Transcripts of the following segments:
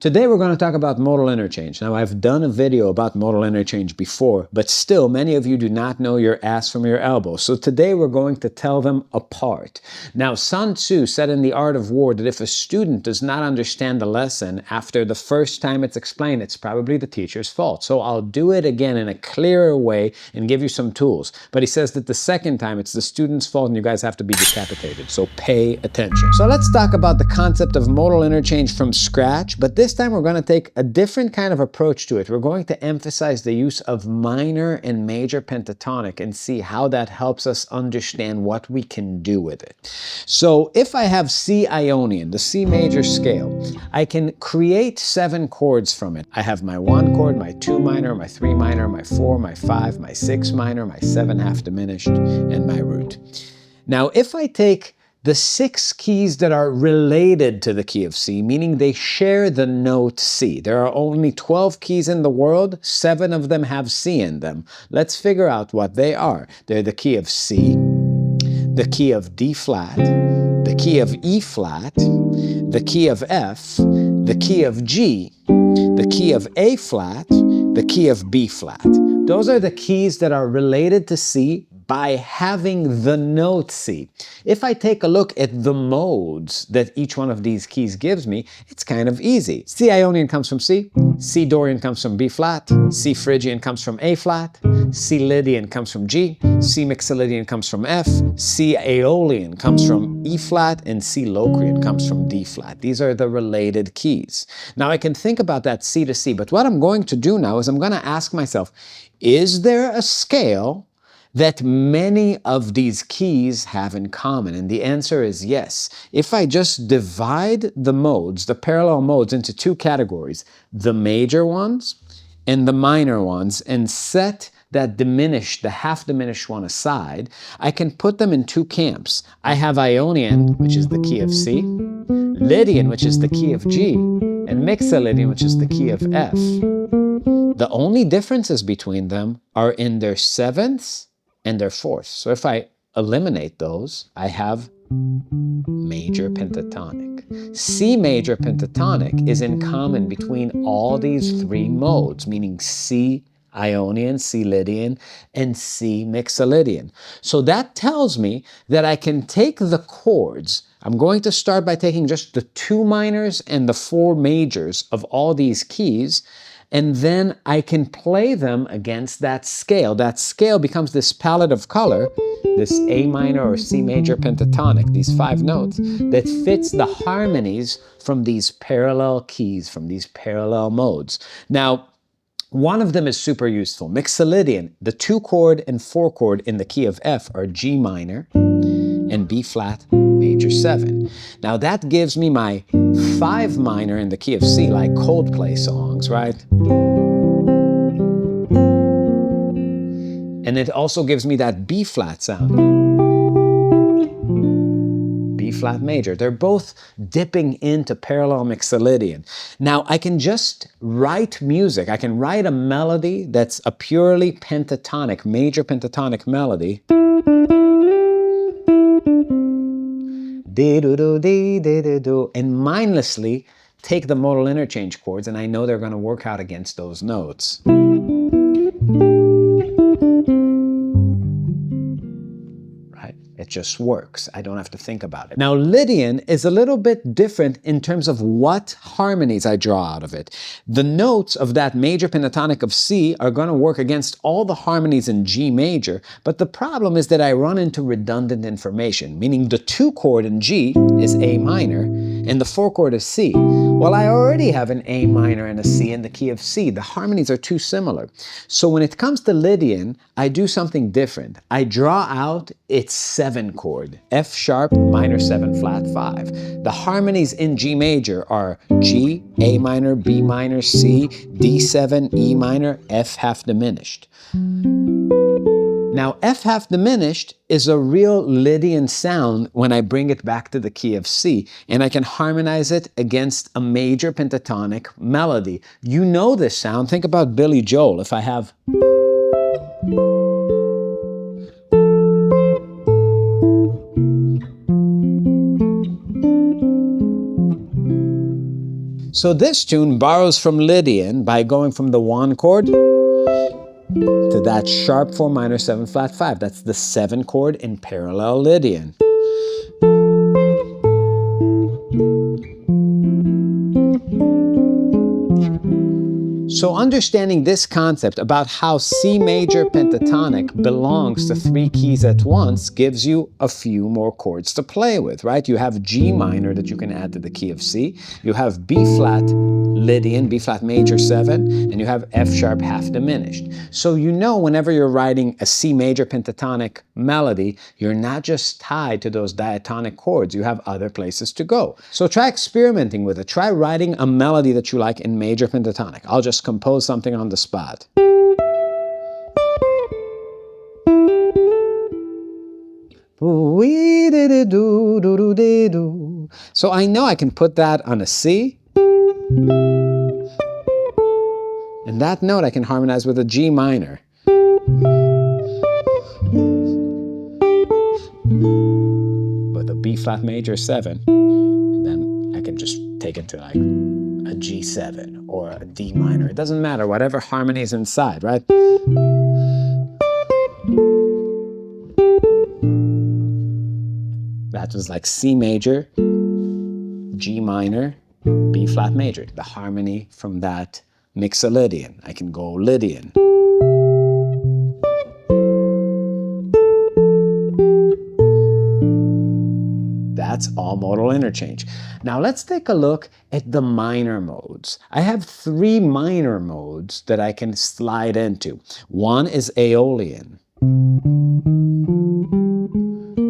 Today we're going to talk about modal interchange. Now I've done a video about modal interchange before, but still many of you do not know your ass from your elbow. So today we're going to tell them apart. Now Sun Tzu said in The Art of War that if a student does not understand the lesson after the first time it's explained, it's probably the teacher's fault. So I'll do it again in a clearer way and give you some tools. But he says that the second time it's the student's fault and you guys have to be decapitated. So pay attention. So let's talk about the concept of modal interchange from scratch, but this time we're going to take a different kind of approach to it. We're going to emphasize the use of minor and major pentatonic and see how that helps us understand what we can do with it. So if I have C Ionian, the C major scale, I can create 7 chords from it. I have my 1 chord, my 2 minor, my 3 minor, my 4, my 5, my 6 minor, my 7 half diminished, and my root. Now if I take the 6 keys that are related to the key of C, meaning they share the note C. There are only 12 keys in the world, 7 of them have C in them. Let's figure out what they are. They're the key of C, the key of D flat, the key of E flat, the key of F, the key of G, the key of A flat, the key of B flat. Those are the keys that are related to C by having the note C. If I take a look at the modes that each one of these keys gives me, it's kind of easy. C Ionian comes from C, C Dorian comes from B flat, C Phrygian comes from A flat, C Lydian comes from G, C Mixolydian comes from F, C Aeolian comes from E flat, and C Locrian comes from D flat. These are the related keys. Now I can think about that C to C, but what I'm going to do now is I'm going to ask myself, is there a scale that many of these keys have in common? And the answer is yes. If I just divide the modes, the parallel modes, into 2 categories, the major ones and the minor ones, and set that diminished, the half diminished one aside, I can put them in 2 camps. I have Ionian, which is the key of C, Lydian, which is the key of G, and Mixolydian, which is the key of F. The only differences between them are in their 7ths and their 4ths. So if I eliminate those, I have major pentatonic. C major pentatonic is in common between all these 3 modes, meaning C Ionian, C Lydian, and C Mixolydian. So that tells me that I can take the chords. I'm going to start by taking just the 2 minors and the 4 majors of all these keys, and then I can play them against that scale. That scale becomes this palette of color, this A minor or C major pentatonic, these 5 notes, that fits the harmonies from these parallel keys, from these parallel modes. Now, one of them is super useful. Mixolydian, the 2 chord and 4 chord in the key of F are G minor and B flat major 7. Now that gives me my 5 minor in the key of C, like Coldplay songs, right? And it also gives me that B flat sound. B flat major. They're both dipping into parallel Mixolydian. Now I can just write music. I can write a melody that's a purely pentatonic, major pentatonic melody. And mindlessly take the modal interchange chords, and I know they're going to work out against those notes. It just works. I don't have to think about it. Now, Lydian is a little bit different in terms of what harmonies I draw out of it. The notes of that major pentatonic of C are going to work against all the harmonies in G major, but the problem is that I run into redundant information, meaning the 2 chord in G is A minor, and the 4 chord is C. Well, I already have an A minor and a C in the key of C. The harmonies are too similar. So when it comes to Lydian, I do something different. I draw out its 7 chord, F sharp minor 7 flat 5. The harmonies in G major are G, A minor, B minor, C, D7, E minor, F half diminished. Now, F half diminished is a real Lydian sound when I bring it back to the key of C, and I can harmonize it against a major pentatonic melody. You know this sound. Think about Billy Joel. If I have... So this tune borrows from Lydian by going from the Wanne chord to that sharp 4 minor 7 flat 5. That's the 7 chord in parallel Lydian. So understanding this concept about how C major pentatonic belongs to 3 keys at once gives you a few more chords to play with, right? You have G minor that you can add to the key of C. You have B flat Lydian, B flat major 7, and you have F sharp half diminished. So you know whenever you're writing a C major pentatonic melody, you're not just tied to those diatonic chords, you have other places to go. So try experimenting with it. Try writing a melody that you like in major pentatonic. I'll just compose something on the spot. So I know I can put that on a C, and that note I can harmonize with a G minor. With a B flat major 7, and then I can just take it to like a G7 or a D minor. It doesn't matter, whatever harmony is inside, right? That was like C major, G minor, B flat major. The harmony from that Mixolydian. I can go Lydian. That's all modal interchange. Now let's take a look at the minor modes. I have 3 minor modes that I can slide into. One is Aeolian,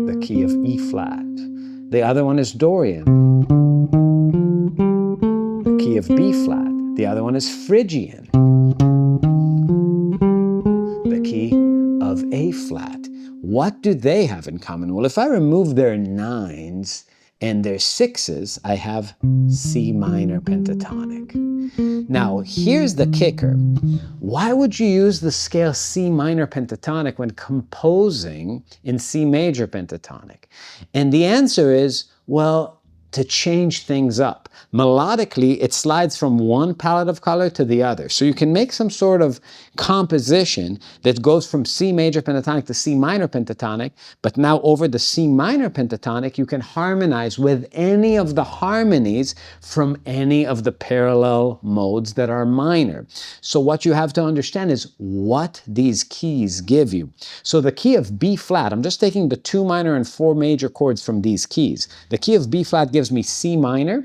the key of E flat. The other one is Dorian, the key of B flat. The other one is Phrygian, the key of A flat. What do they have in common? Well, if I remove their 9s and their 6s, I have C minor pentatonic. Now, here's the kicker. Why would you use the scale C minor pentatonic when composing in C major pentatonic? And the answer is, well, to change things up. Melodically, it slides from one palette of color to the other. So you can make some sort of composition that goes from C major pentatonic to C minor pentatonic, but now over the C minor pentatonic, you can harmonize with any of the harmonies from any of the parallel modes that are minor. So what you have to understand is what these keys give you. So the key of B flat, I'm just taking the 2 minor and 4 major chords from these keys. The key of B flat gives me C minor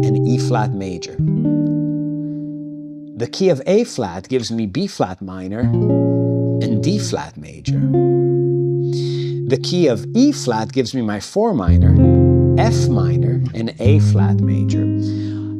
and E flat major. The key of A flat gives me B flat minor and D flat major. The key of E flat gives me my 4 minor, F minor, and A flat major.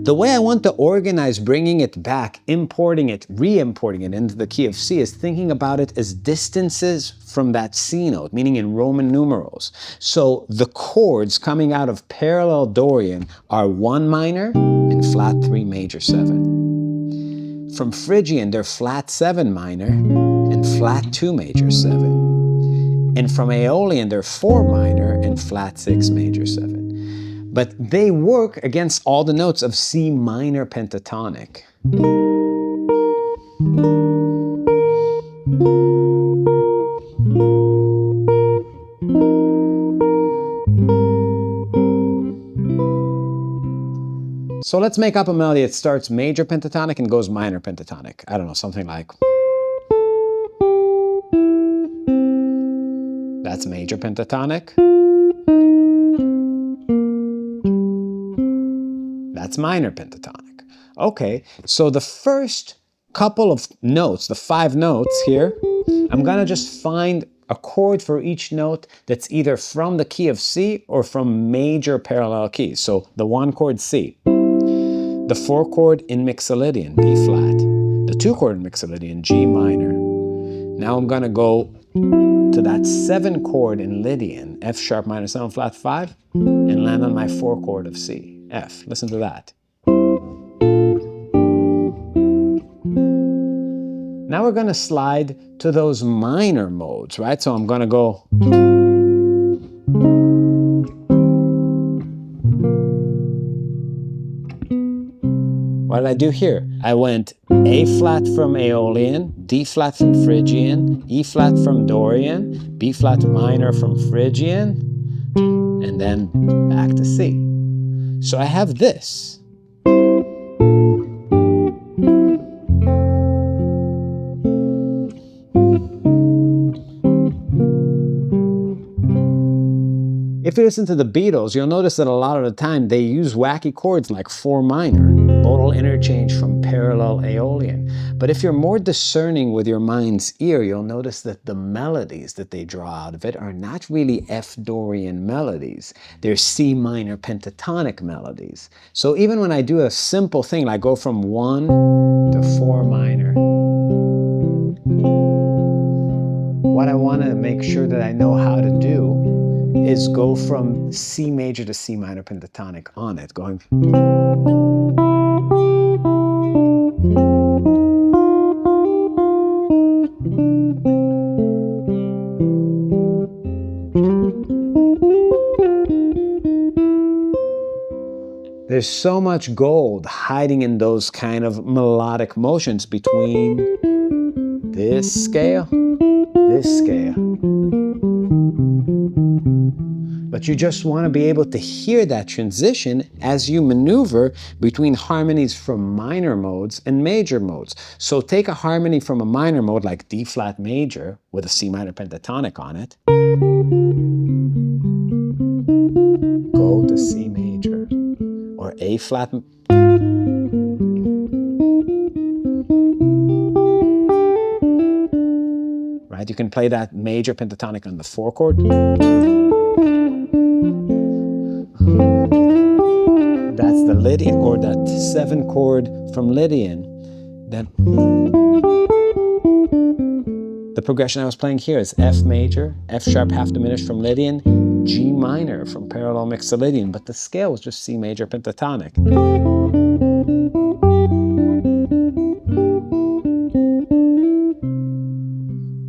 The way I want to organize bringing it back, importing it, re-importing it into the key of C is thinking about it as distances from that C note, meaning in Roman numerals. So the chords coming out of parallel Dorian are 1 minor and flat 3 major 7. From Phrygian, they're flat 7 minor and flat 2 major 7. And from Aeolian, they're 4 minor and flat 6 major 7. But they work against all the notes of C minor pentatonic. So let's make up a melody that starts major pentatonic and goes minor pentatonic. I don't know, something like... That's major pentatonic. That's minor pentatonic. Okay, so the first couple of notes, the 5 notes here, I'm gonna just find a chord for each note that's either from the key of C or from major parallel keys. So the 1 chord C, the 4 chord in Mixolydian, B flat, the 2 chord in Mixolydian, G minor. Now I'm gonna go to that 7 chord in Lydian, F sharp minor 7 flat 5, and land on my 4 chord of C. F. Listen to that. Now we're going to slide to those minor modes, right? So I'm going to go... What did I do here? I went A flat from Aeolian, D flat from Phrygian, E flat from Dorian, B flat minor from Phrygian, and then back to C. So I have this. If you listen to the Beatles, you'll notice that a lot of the time they use wacky chords like 4 minor, modal interchange from parallel Aeolian. But if you're more discerning with your mind's ear, you'll notice that the melodies that they draw out of it are not really F-Dorian melodies. They're C minor pentatonic melodies. So even when I do a simple thing like go from 1 to 4 minor, what I want to make sure that I know how to do is go from C major to C minor pentatonic on it, going. There's so much gold hiding in those kind of melodic motions between this scale, this scale. But you just want to be able to hear that transition as you maneuver between harmonies from minor modes and major modes. So take a harmony from a minor mode like D flat major with a C minor pentatonic on it. Go to C major or A flat. Right? You can play that major pentatonic on the 4 chord. That's the Lydian chord, that 7 chord from Lydian. Then the progression I was playing here is F major, F sharp half diminished from Lydian, G minor from parallel Mixolydian, but the scale was just C major pentatonic.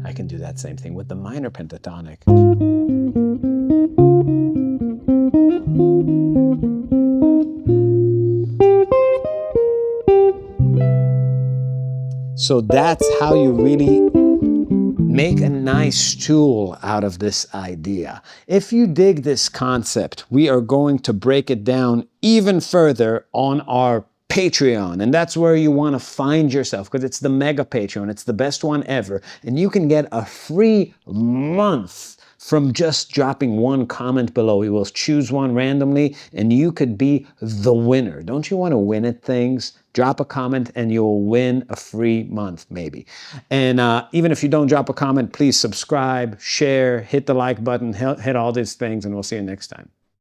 I can do that same thing with the minor pentatonic. So that's how you really make a nice tool out of this idea. If you dig this concept, we are going to break it down even further on our Patreon, and that's where you want to find yourself, because it's the mega Patreon. It's the best one ever, and you can get a free month from just dropping one comment below. We will choose one randomly, and you could be the winner. Don't you want to win at things? Drop a comment and you'll win a free month, maybe. And even if you don't drop a comment, please subscribe, share, hit the like button, hit all these things, and we'll see you next time.